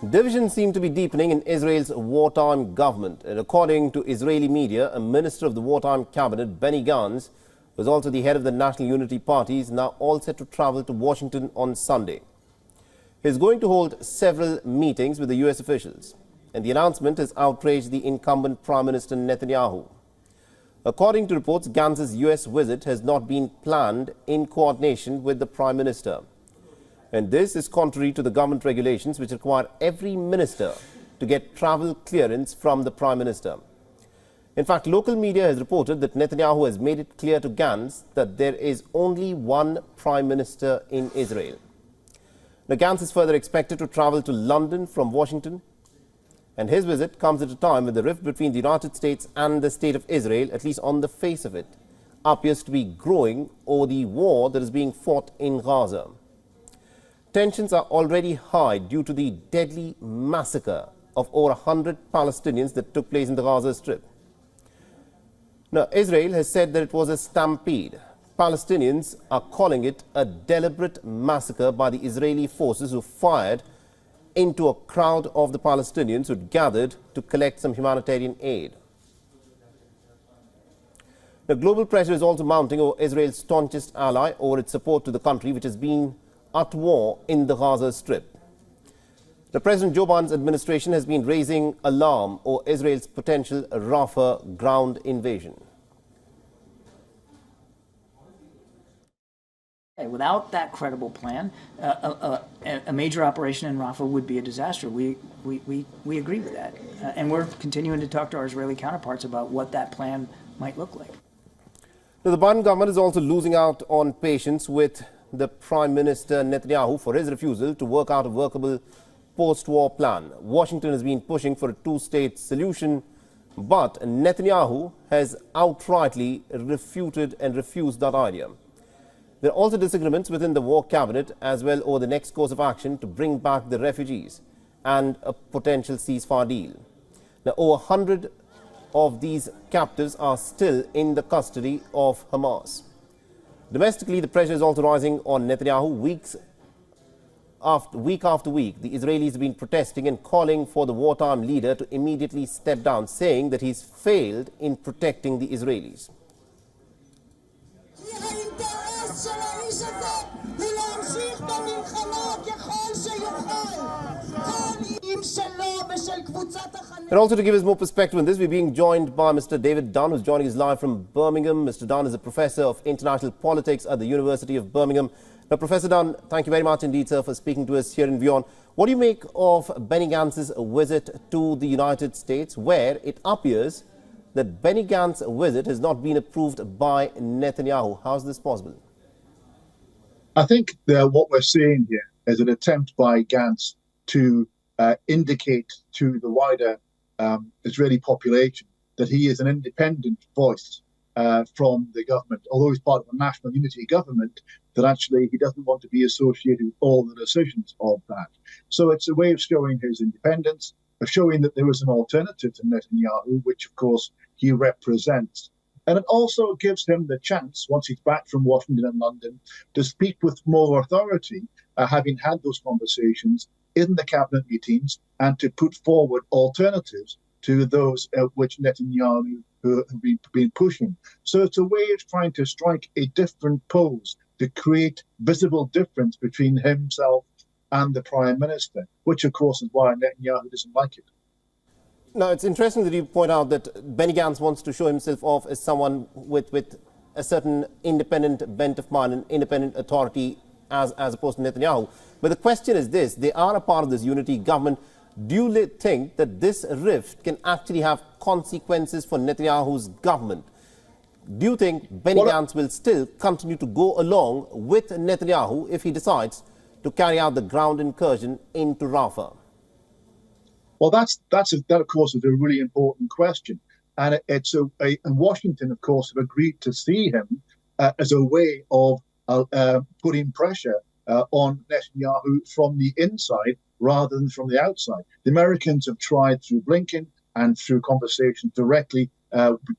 Divisions seem to be deepening in Israel's wartime government. And according to Israeli media, a minister of the wartime cabinet, Benny Gantz, who is also the head of the National Unity Party, is now all set to travel to Washington on Sunday. He is going to hold several meetings with the U.S. officials. And the announcement has outraged the incumbent Prime Minister Netanyahu. According to reports, Gantz's U.S. visit has not been planned in coordination with the Prime Minister. And this is contrary to the government regulations which require every minister to get travel clearance from the Prime Minister. In fact, local media has reported that Netanyahu has made it clear to Gantz that there is only one Prime Minister in Israel. Now, Gantz is further expected to travel to London from Washington, and his visit comes at a time when the rift between the United States and the State of Israel, at least on the face of it, appears to be growing over the war that is being fought in Gaza. Tensions are already high due to the deadly massacre of over 100 Palestinians that took place in the Gaza Strip. Now, Israel has said that it was a stampede. Palestinians are calling it a deliberate massacre by the Israeli forces who fired into a crowd of the Palestinians who had gathered to collect some humanitarian aid. The global pressure is also mounting over Israel's staunchest ally over its support to the country, which has been at war in the Gaza Strip. The President Joe Biden's administration has been raising alarm over Israel's potential Rafah ground invasion. Without that credible plan, a major operation in Rafah would be a disaster. We agree with that. And we're continuing to talk to our Israeli counterparts about what that plan might look like. Now, the Biden government is also losing out on patience with the Prime Minister Netanyahu for his refusal to work out a workable post-war plan. Washington has been pushing for a two-state solution, but Netanyahu has outrightly refuted and refused that idea. There are also disagreements within the war cabinet as well over the next course of action to bring back the refugees and a potential ceasefire deal. Now, over 100 of these captives are still in the custody of Hamas. Domestically, the pressure is also rising on Netanyahu. Week after week, the Israelis have been protesting and calling for the wartime leader to immediately step down, saying that he's failed in protecting the Israelis. And also to give us more perspective on this, we're being joined by Mr. David Dunn, who's joining us live from Birmingham. Mr. Dunn is a professor of international politics at the University of Birmingham. Now, Professor Dunn, thank you very much indeed, sir, for speaking to us here in WION. What do you make of Benny Gantz's visit to the United States, where it appears that Benny Gantz's visit has not been approved by Netanyahu? How is this possible? I think what we're seeing here is an attempt by Gantz to indicate to the wider Israeli population that he is an independent voice from the government, although he's part of a national unity government, that actually he doesn't want to be associated with all the decisions of that. So it's a way of showing his independence, of showing that there is an alternative to Netanyahu, which of course he represents. And it also gives him the chance, once he's back from Washington and London, to speak with more authority, having had those conversations in the cabinet meetings, and to put forward alternatives to those which Netanyahu have been pushing. So it's a way of trying to strike a different pose, to create visible difference between himself and the Prime Minister, which of course is why Netanyahu doesn't like it. Now, it's interesting that you point out that Benny Gantz wants to show himself off as someone with a certain independent bent of mind and independent authority as opposed to Netanyahu. But the question is this: they are a part of this unity government. Do you think that this rift can actually have consequences for Netanyahu's government? Do you think Benny Gantz will still continue to go along with Netanyahu if he decides to carry out the ground incursion into Rafah? Well, that of course is a really important question, and and Washington, of course, have agreed to see him as a way of putting pressure on Netanyahu from the inside rather than from the outside. The Americans have tried through Blinken and through conversations directly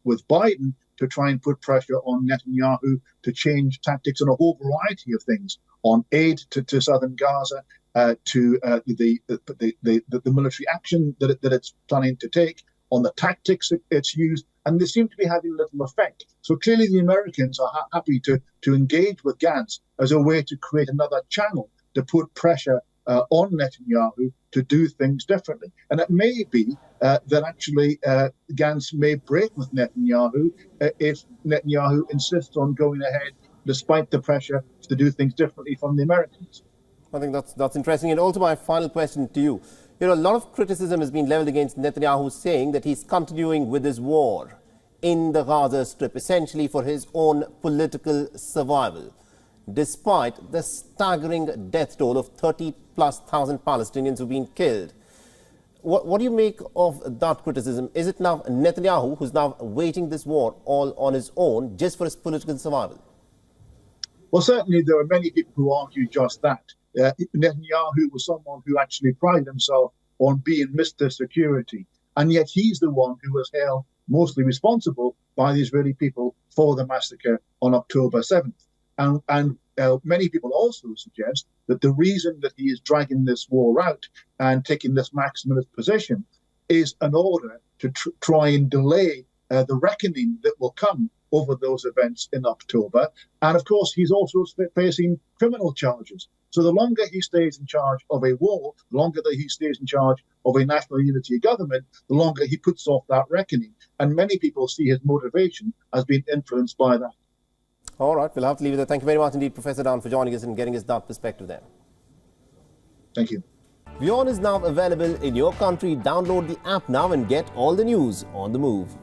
with Biden to try and put pressure on Netanyahu to change tactics on a whole variety of things, on aid to southern Gaza, to the military action that it's planning to take, on the tactics it's used, and they seem to be having little effect. So clearly the Americans are happy to engage with Gantz as a way to create another channel to put pressure on Netanyahu to do things differently. And it may be that actually Gantz may break with Netanyahu if Netanyahu insists on going ahead despite the pressure to do things differently from the Americans. I think that's interesting. And also my final question to you. You know, a lot of criticism has been leveled against Netanyahu, saying that he's continuing with his war in the Gaza Strip, essentially for his own political survival, despite the staggering death toll of 30,000+ Palestinians who've been killed. What do you make of that criticism? Is it now Netanyahu who's now waging this war all on his own just for his political survival? Well, certainly there are many people who argue just that. Netanyahu was someone who actually prided himself on being Mr. Security, and yet he's the one who was held mostly responsible by the Israeli people for the massacre on October 7th. And many people also suggest that the reason that he is dragging this war out and taking this maximalist position is in order to try and delay the reckoning that will come over those events in October. And of course, he's also facing criminal charges. So the longer he stays in charge of a war, the longer that he stays in charge of a national unity government, the longer he puts off that reckoning. And many people see his motivation as being influenced by that. All right, we'll have to leave it there. Thank you very much indeed, Professor Dan, for joining us and getting us that perspective there. Thank you. WION is now available in your country. Download the app now and get all the news on the move.